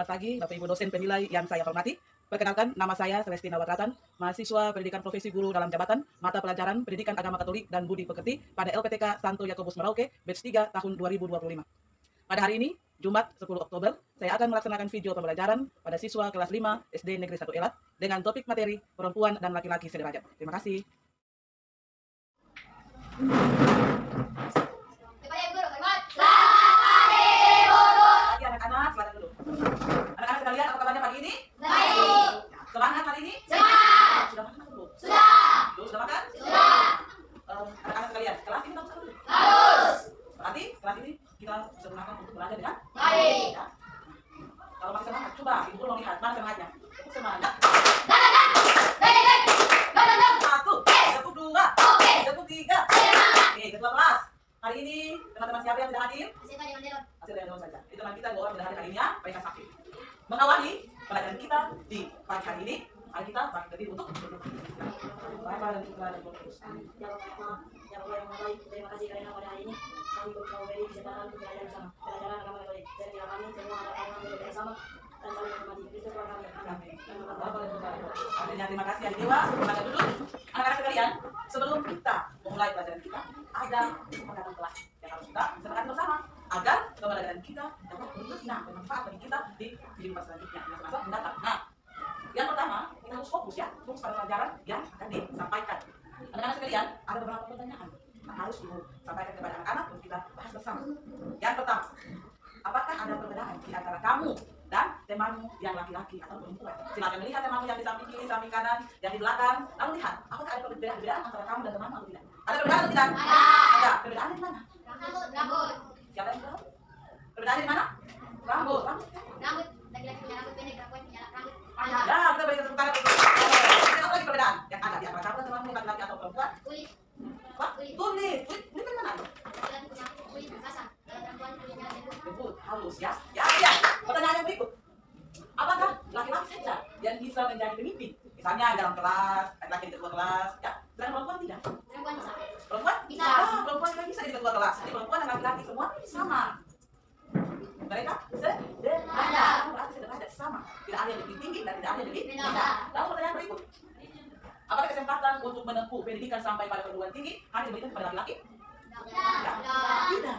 Selamat pagi, Bapak Ibu dosen penilai yang saya hormati. Perkenalkan, nama saya Celestina Watratan, mahasiswa pendidikan profesi guru dalam jabatan, mata pelajaran pendidikan agama Katolik dan budi pekerti pada LPTK Santo Yakobus Merauke, batch 3 tahun 2025. Pada hari ini, Jumat 10 Oktober, saya akan melaksanakan video pembelajaran pada siswa kelas 5 SD Negeri 1 Elat dengan topik materi perempuan dan laki-laki sederajat. Terima kasih. Pagi anak-anak, silakan dulu. Anak-anak sekalian, apa kabarnya pagi ini? Baik. Semangat hari ini? Semangat. Sudah makan atau belum? Sudah. Sudah makan? Sudah. Anak-anak sekalian, kelas ini harus dulu. Harus. Berarti kelas ini kita semangat untuk belajar dengan Baik. ya. Kalau masih semangat, coba ibu guru mau lihat mana semangatnya. Tepuk semangat. Satu, tepuk dua, Oke. tepuk tiga. Semangat. Oke, ketua kelas. Hari ini teman-teman siapa yang tidak hadir? Siapa yang mendelon? Hasil dari saja. Itu teman kita dua orang tidak hadir hari ini ya, mereka sakit. Mengawali pelajaran kita di pagi hari ini, mari kita berdiri untuk duduk. Bapak dan juga dan fokus. Ya Allah yang baik, terima kasih karena pada hari ini kami mau beri kesempatan untuk belajar bersama pelajaran agama Katolik. Dan bila kami semua ada orang yang bersama dan saling menghormati. Itu Tuhan kami. Amin. Bapak dan juga dan fokus. Artinya terima kasih hari Dewa. Semangat duduk. Anak-anak sekalian, sebelum kita memulai pelajaran kita, ada kesepakatan kelas yang harus kita sepakati bersama agar pembelajaran kita dapat berguna bermanfaat bagi kita di kehidupan selanjutnya di masa mendatang. Nah, yang pertama kita harus fokus ya, fokus pada pelajaran yang akan disampaikan. Anak-anak sekalian, ada beberapa pertanyaan yang harus disampaikan kepada anak-anak untuk kita bahas bersama. Yang pertama, apakah ada perbedaan di antara kamu dan temanmu yang laki-laki atau perempuan? Silakan melihat temanmu yang di samping kiri, samping kanan, yang di belakang. Lalu lihat, apakah ada perbedaan antara kamu dan temanmu atau tidak? Ada perbedaan atau tidak? Ada. Perbedaannya di mana? Rambut. Siapa yang tahu? Perbedaannya di mana? Rambut. Rambut. Rambut. Laki-laki punya rambut pendek, perempuan punya rambut Ya, panjang. kita berikan tepuk tangan. Apa lagi perbedaan yang ada di antara kamu dan temanmu laki-laki atau perempuan? Kulit. Apa? Kulit. Kulit dari mana? Laki-laki punya kulit kasar. Kalau perempuan kulitnya lembut. Lembut, halus ya. Ya. Pertanyaan yang berikut. Apakah laki-laki saja yang bisa menjadi pemimpin? Misalnya dalam kelas, laki-laki di ketua kelas, ya. Sedangkan perempuan tidak. Perempuan bisa. Perempuan Bisa. Perempuan juga bisa jadi ketua kelas. Jadi perempuan dan laki-laki semua sama. Mereka sederhana. Berarti sederhana sama. Tidak ada yang lebih tinggi dan tidak ada yang lebih rendah. Lalu pertanyaan berikut. Apakah kesempatan untuk menempuh pendidikan sampai pada perguruan tinggi hanya diberikan kepada laki-laki? Tidak.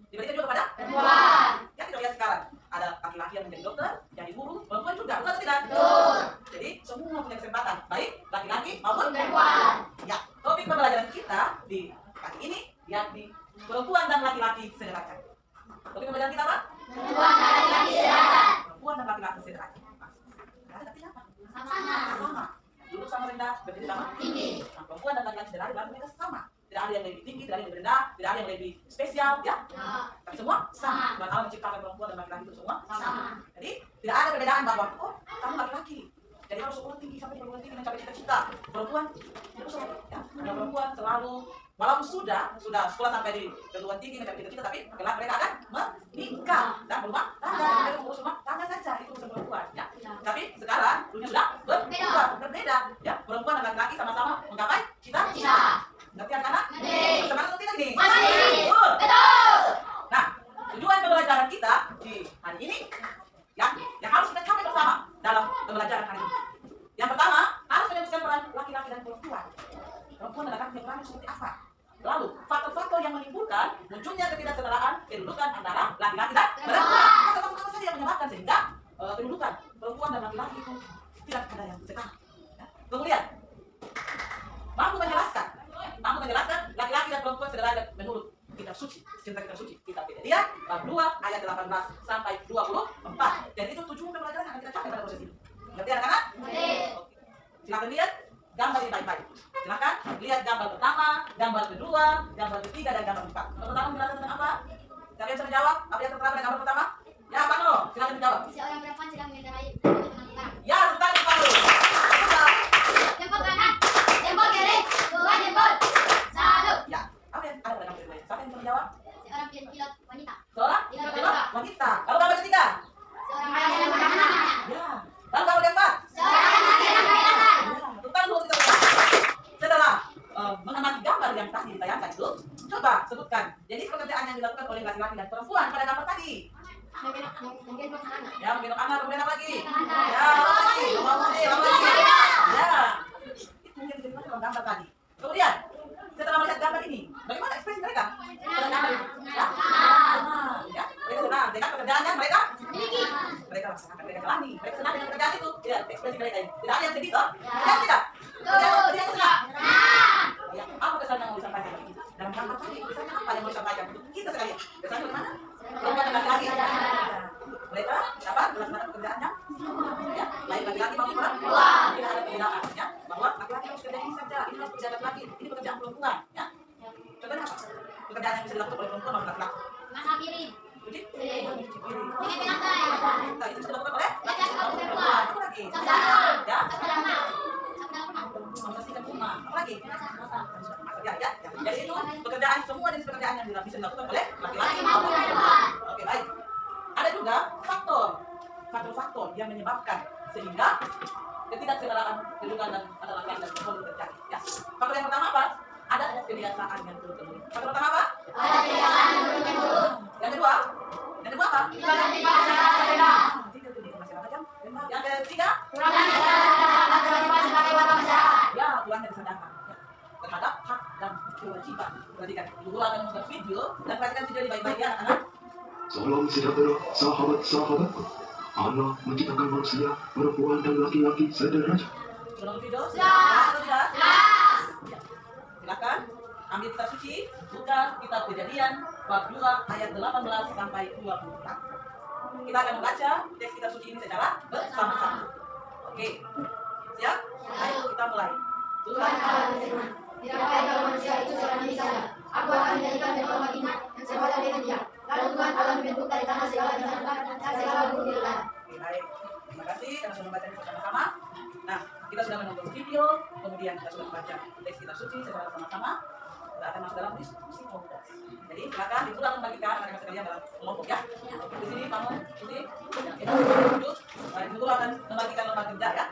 Diberikan juga kepada Perempuan. Ya, kita lihat sekarang. Ada laki-laki yang menjadi dokter, jadi guru, perempuan juga, betul atau tidak? Betul. Jadi semua punya kesempatan, baik laki-laki maupun Perempuan. Ya, topik pembelajaran kita di pagi ini yakni perempuan dan laki-laki sederajat. Topik pembelajaran kita apa? Perempuan dan laki-laki sederajat. Perempuan dan laki-laki sederajat. Ada artinya apa? Sama. Sama. Duduk sama rendah, berdiri sama Tinggi. Nah, perempuan dan laki-laki sederajat berarti mereka sama. Tidak ada yang lebih tinggi, tidak ada yang lebih rendah, tidak ada yang lebih spesial, ya. Tapi semua sama. Dan Allah menciptakan perempuan dan laki-laki itu semua sama. Jadi tidak ada perbedaan bahwa oh kamu laki-laki, jadi harus sekolah tinggi sampai perguruan tinggi mencapai cita-cita. Perempuan itu sama, ya. Ada perempuan selalu walaupun sudah sekolah sampai di perguruan tinggi mencapai cita-cita, tapi kelak mereka akan menikah dan berumah tangga. Mereka mengurus rumah tangga saja, itu urusan perempuan, ya. Tapi sekarang dunia sudah berbeda, ya. Perempuan dan laki-laki sama-sama menggapai cita-cita. Ngerti anak-anak? Ngerti. Semangat atau tidak nih? Masih. Betul. Nah, tujuan pembelajaran kita di hari ini yang harus kita capai bersama dalam pembelajaran hari ini. Yang pertama, harus menyebutkan peran laki-laki dan perempuan. Perempuan dan laki-laki peran seperti apa? Lalu, faktor-faktor yang menimbulkan munculnya ketidaksetaraan kedudukan antara laki-laki dan perempuan. Faktor-faktor apa saja yang menyebabkan sehingga kedudukan perempuan dan laki-laki itu tidak ada yang setara. Ya. Kemudian, mampu menjelaskan laki-laki dan perempuan sederajat menurut kitab suci, cerita kitab suci, kitab Beda bab 2 ayat 18 sampai 24. Dan itu tujuan pembelajaran yang akan kita capai pada proses ini. Ngerti anak-anak? Oke. Silakan lihat gambar ini baik-baik. Silakan lihat gambar pertama, gambar kedua, gambar ketiga, dan gambar keempat. Gambar pertama menjelaskan tentang apa? Kalian bisa menjawab apa yang tertera pada gambar pertama? Ya, Pak No, silakan menjawab. Seorang perempuan sedang mengendarai teman-teman barang. Ya, tentang Pak No. Jempol kanan, jempol kiri, dua jempol. Satu. Ya, apa yang ada pada gambar kedua? Siapa yang bisa menjawab? Seorang pilot wanita. Seorang Pilot wanita. Lalu gambar ketiga? Seorang ayah yang beranak-anak. Ya. Lalu gambar keempat? Seorang anak yang kelihatan. Ya, tentang dua kita. Setelah mengamati gambar yang tadi ditayangkan itu, coba sebutkan jenis pekerjaan yang dilakukan oleh laki-laki dan perempuan pada gambar tadi. menggendong anak. Ya, menggendong anak, kemudian apa lagi? Anak. Ya, apa lagi? Lomba mudi, apa lagi? Ya. Itu yang diterima dalam gambar tadi. Kemudian, setelah melihat gambar ini, bagaimana ekspresi mereka? Pada gambar ini? Ya, senang. Ya, mereka senang dengan pekerjaannya mereka. Miliki. Mereka laksanakan, mereka jalani. Mereka senang dengan pekerjaan itu. Ya, ekspresi mereka ini. Tidak ada yang sedih, toh? Ya, tidak. Kerjaan senang. Ya, apa kesan yang mau disampaikan? Dalam gambar tadi, kesannya apa yang mau disampaikan? Untuk kita sekalian. Kesannya bagaimana? Lomba dengan laki-laki. Mereka dapat melaksanakan pekerjaannya. Ya, baik laki-laki maupun perempuan. Tidak ada perbedaan, ya. Bahwa laki-laki harus kerja ini saja. Ini harus pekerjaan laki. Ini pekerjaan perempuan, ya. Contohnya apa? Pekerjaan yang bisa dilakukan oleh perempuan maupun laki-laki. Masak piring. Cuci Piring. piring. Menyapu lantai. Nah, itu bisa dilakukan oleh Laki-laki maupun perempuan. perempuan. Apa lagi? Sapu dapur. Ya. Sapu dapur. Sapu dapur. Membersihkan rumah. Apa lagi? Ya, ya. Jadi itu pekerjaan, semua jenis pekerjaan yang bisa dilakukan oleh laki-laki maupun perempuan. Oke, baik. Ada juga faktor-faktor yang menyebabkan sehingga ketidaksetaraan kedudukan dan antara laki-laki dan perempuan terjadi. Ya. Faktor yang pertama apa? Ada kebiasaan yang turun-temurun. Faktor pertama apa? Ada kebiasaan yang turun-temurun. Yang kedua apa? Kurang ajar berbeda. Tiga tuh di masyarakat yang benar. Yang ketiga, Kurang ajar terhadap kewajiban sebagai warga masyarakat. ya kurangnya disadangkan ya, terhadap hak dan kewajiban. Perhatikan, dulu akan membuat video dan perhatikan video ini baik-baik ya anak-anak. Salam sejahtera, sahabat-sahabatku. Allah menciptakan manusia, perempuan dan laki-laki sederajat. Belum video? Sudah. Atau tidak? Jelas. Ya. Silakan ambil kitab suci, buka kitab Kejadian bab 2 ayat 18 sampai 24. Kita akan membaca teks kitab suci ini secara bersama-sama. Oke. Siap? Ayo kita mulai. Tuhan Allah berfirman, tidak baik kalau manusia itu seorang diri saja. Aku akan menjadikan mereka umat ingat yang sepadan dengan dia. Lalu Tuhan Allah membentuk dari tanah segala binatang dan segala burung di udara. Oke, baik. Terima kasih karena sudah membaca ini bersama-sama. Nah, kita sudah menonton video, kemudian kita sudah membaca teks kitab suci secara bersama-sama. Kita akan masuk dalam diskusi kelompok. Jadi silakan dibuka membagikan anak-anak sekalian dalam kelompok ya. Di sini kamu, Putri, kita duduk. Ibu guru akan membagikan lembar kerja ya.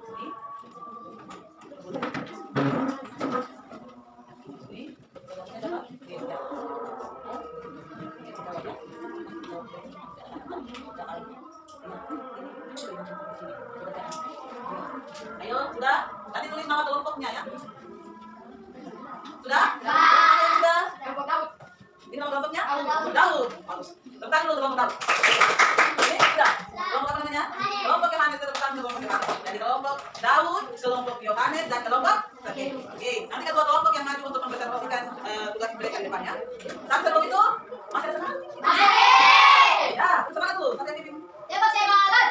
Sini. Sini. Kelompoknya dapat. Oke, ya. Ayo, sudah? Tadi tulis nama kelompoknya ya. Sudah? Sudah? Kelompok Daud. Ini nama kelompoknya? Daud. Daud. Bagus. Tepuk dulu kelompok Daud. Ini sudah. Kelompok apa namanya? Kelompok Yohanes. Tepuk tangan kelompok Yohanes. Jadi kelompok Daud, kelompok Yohanes dan kelompok Sergei. Oke. Nanti kedua kelompok yang maju untuk mempresentasikan tugas mereka di depannya. Tapi sebelum itu masih ada semangat? Masih. Ya, semangat dulu. Sampai pimpin. Tembak semangat.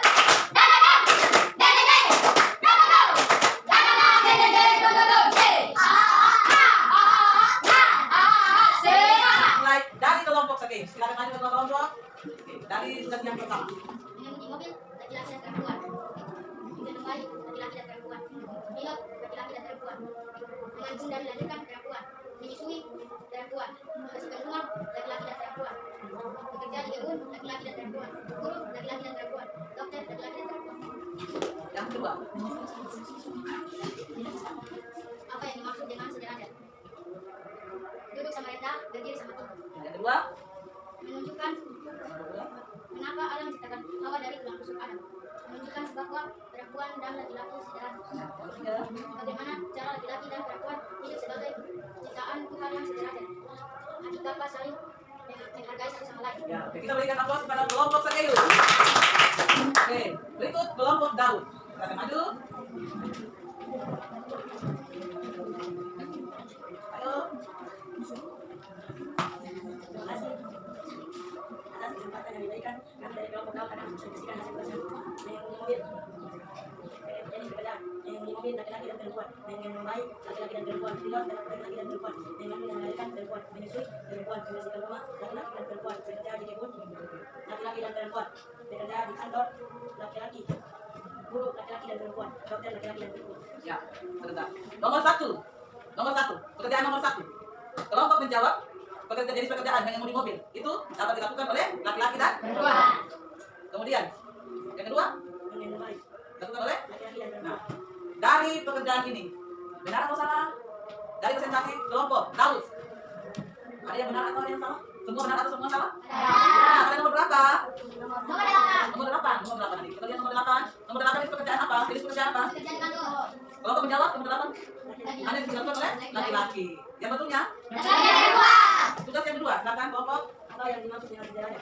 Mulai dari kelompok Sergei. Silakan maju ke kelompok. Oke. Dari tugas yang pertama. Mengemudi mobil laki-laki dan perempuan. Menggendong bayi laki-laki dan perempuan. Pilot laki-laki dan perempuan. Mengandung dan melahirkan perempuan. Menyusui perempuan. Membersihkan rumah laki-laki dan perempuan. Bekerja di kebun laki-laki dan perempuan. Guru laki-laki dan perempuan. Dokter laki-laki dan perempuan. Yang kedua. Apa yang dimaksud dengan sederajat? Duduk sama rendah, berdiri sama tinggi. Yang kedua. Menunjukkan mengapa Allah menciptakan Hawa dari tulang rusuk Adam. Menunjukkan bahwa perempuan dan laki-laki sederajat. Yang ketiga. Bagaimana cara laki-laki dan perempuan hidup sebagai ciptaan Tuhan yang sederajat. Hakikat saling menghargai satu sama lain. Ya, oke, kita berikan aplaus kepada kelompok Sergei. Oke, berikut kelompok Daud. Silakan maju. Ayo. Terima kasih atas kesempatan yang diberikan. Kami dari kelompok Daud akan menyaksikan hasil tugas mengemudi mobil. Jadi pekerjaan mengemudi mobil laki-laki dan perempuan, mengendong bayi laki-laki dan perempuan, pilot laki-laki dan perempuan, mengandung dan melahirkan perempuan, menyusui perempuan, membersihkan rumah laki-laki dan perempuan, bekerja di kebun laki-laki dan perempuan, bekerja di kantor laki-laki, guru laki-laki dan perempuan, dokter laki-laki dan perempuan. Ya, sebentar. Nomor satu, pekerjaan nomor satu. Kelompok menjawab, jenis pekerjaan mengemudi mobil itu dapat dilakukan oleh laki-laki dan Perempuan. kemudian yang kedua Mengendong bayi dilakukan oleh. laki-laki dan perempuan. Nah, dari pekerjaan ini benar atau salah? Dari presentasi kelompok Daud, ada yang benar atau ada yang salah? Semua benar atau semua salah? Nah, kalian nomor berapa? Nomor 8. Nomor 8. Nomor 8 tadi. Kita lihat nomor 8. Nomor 8 itu pekerjaan apa? Jenis pekerjaan apa? Pekerjaan kantor. Kelompok menjawab nomor 8. Ada yang dilakukan oleh laki-laki. Yang betulnya? Laki-laki yang kedua. Tugas yang kedua, silakan kelompok. Apa yang dimaksud dengan sederhana?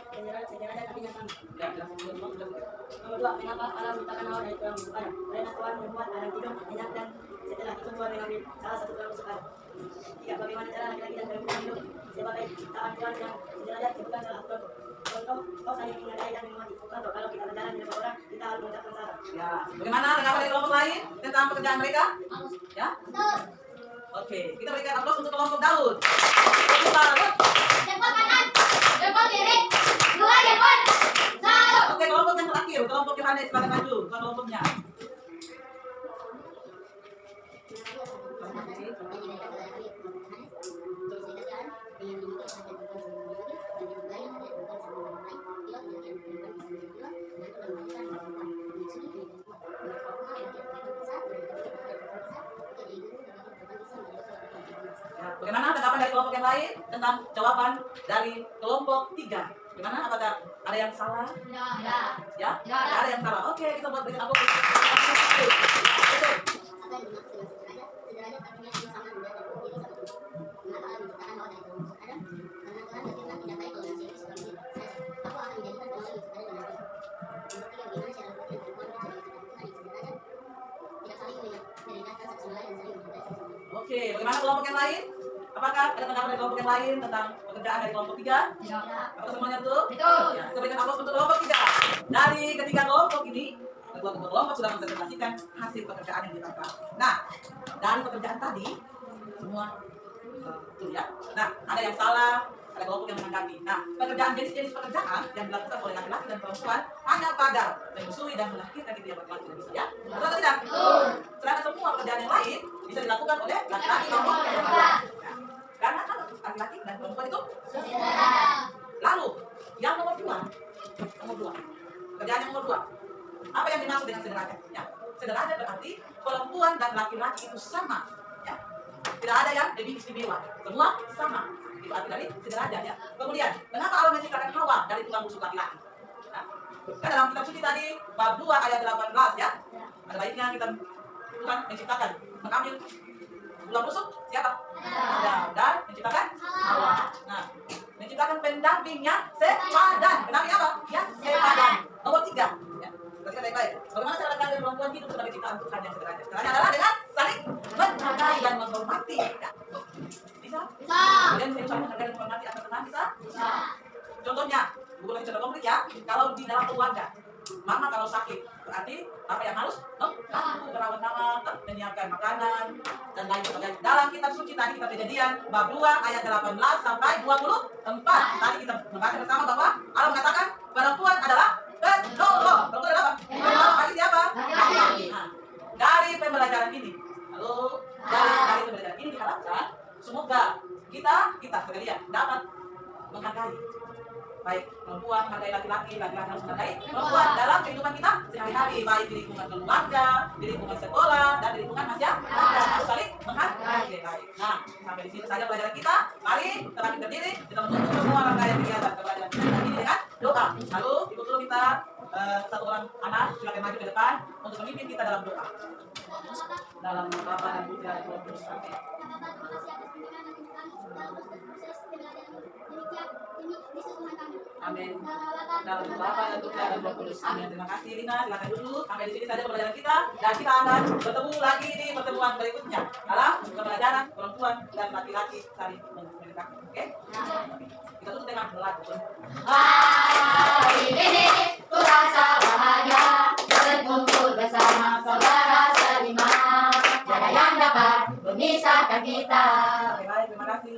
Sederhana artinya sama. Ya, jelaskan dulu. Nomor 2, kenapa Allah menciptakan Hawa dari tulang rusuk Adam? Karena Tuhan membuat Adam tidur, nyenyak, dan setelah itu Tuhan mengambil salah satu tulang rusuk Adam. 3, bagaimana cara laki-laki dan perempuan hidup sebagai ciptaan Tuhan yang sederhana bukan salah satu contoh. Contoh, kau saling menghargai dan menghormati. Contoh, kalau kita berjalan di depan orang, kita harus mengucapkan salam. Ya, bagaimana tanggapan dari kelompok lain tentang pekerjaan mereka? Ya, Betul. oke. Kita berikan aplaus untuk kelompok Daud. Kelompok Daud. Jempol kanan. Jempol kiri. 2 jempol. 1. Oke, kelompok yang terakhir, kelompok Yohanes, silakan maju. Bukan kelompoknya. Ya, bagaimana tanggapan dari kelompok yang lain tentang jawaban dari kelompok 3? Bagaimana? Apakah ada yang salah? Ya. Ya, Ya. tidak ada yang salah. Oke, kita buat berikan aplaus. Betul. Apa yang dimaksud dengan sederhana? Sederhana artinya sama rendah dan berdiri sama tubuh. Kenapa Allah menciptakan Hawa dari tulang rusuk Adam? Karena Tuhan berfirman tidak baik kalau manusia itu seperti itu. Aku akan menjadikan manusia yang sebenarnya dengan baik. Nomor 3, bagaimana cara laki dan perempuan mencari Tuhan yang sederhana? Tidak saling merendahkan satu sama lain dan saling mencintai satu sama lain. Oke, bagaimana kelompok yang lain? Apakah ada tanggapan dari kelompok yang lain tentang pekerjaan dari kelompok 3? Ya. Apakah semuanya betul? Betul. Ya, kita berikan aplaus untuk kelompok 3. Dari ketiga kelompok ini, kedua kelompok sudah mempresentasikan hasil pekerjaan yang dilakukan. Nah, dari pekerjaan tadi, semua betul ya. Nah, ada yang salah, ada kelompok yang menanggapi. Nah, pekerjaan jenis-jenis pekerjaan yang dilakukan oleh laki-laki dan perempuan hanya pada menyusui dan melahirkan itu yang laki-laki tidak bisa ya. Betul atau tidak? Betul. Sedangkan semua pekerjaan yang lain bisa dilakukan oleh laki-laki maupun perempuan. Karena kan laki-laki dan perempuan itu Sederhana. lalu yang nomor 2, pekerjaan yang nomor 2. Apa yang dimaksud dengan sederhana? Ya, sederhana berarti perempuan dan laki-laki itu sama. Ya, tidak ada yang lebih istimewa. Semua sama. Itu arti dari sederhana ya. Kemudian, kenapa Allah menciptakan Hawa dari tulang rusuk laki-laki? Nah, kan dalam kitab suci tadi bab 2 ayat 18 ya. Ada baiknya kita Tuhan menciptakan, mengambil tulang rusuk siapa? Adam, dan menciptakan Hawa. Nah, menciptakan pendampingnya sepadan. Pendamping apa? Ya, sepadan. Nomor 3. Ya, perhatikan baik-baik. Bagaimana cara laki dan perempuan hidup sebagai ciptaan Tuhan yang sederhana? Caranya adalah dengan saling menghargai dan menghormati. Ya. Bisa? Bisa. Kemudian saya saling menghargai dan menghormati antar teman bisa? Bisa. Contohnya, bukan lagi contoh konkret ya. Kalau di dalam keluarga, mama kalau sakit, berarti apa yang harus? Aku merawat mama, menyiapkan makanan, dan lain sebagainya. Dalam kitab suci tadi kita Kejadian bab 2 ayat 18 sampai 24. Tadi kita membaca bersama bahwa Allah mengatakan perempuan adalah penolong. Perempuan adalah apa? Penolong. Bagi siapa? Laki-laki. Nah, dari pembelajaran ini, dari pembelajaran ini diharapkan semoga kita sekalian dapat menghargai baik perempuan menghargai laki-laki, laki-laki harus menghargai perempuan dalam kehidupan kita sehari-hari, baik di lingkungan keluarga, di lingkungan sekolah, dan di lingkungan masyarakat. Harus saling menghargai. Baik. Nah, sampai di sini saja pelajaran kita. Mari kita berdiri, kita menutup semua rangkaian kegiatan pelajaran kita ini dengan doa. Lalu ikut dulu kita satu orang anak silakan maju ke depan untuk memimpin kita dalam doa. Dalam Bapa dan Putra dan Roh Kudus. Amin. Amin. Dalam Bapa dan Putra dan Roh Kudus. Amin. Terima kasih Lina, silakan duduk. Sampai di sini saja pembelajaran kita dan kita akan bertemu lagi di pertemuan berikutnya dalam pembelajaran perempuan dan laki-laki saling mendekati. Oke? Kita tutup dengan doa. Hari ini ku rasa bahagia berkumpul bersama saudara selimang. Tiada yang dapat memisahkan kita. Baik, terima kasih.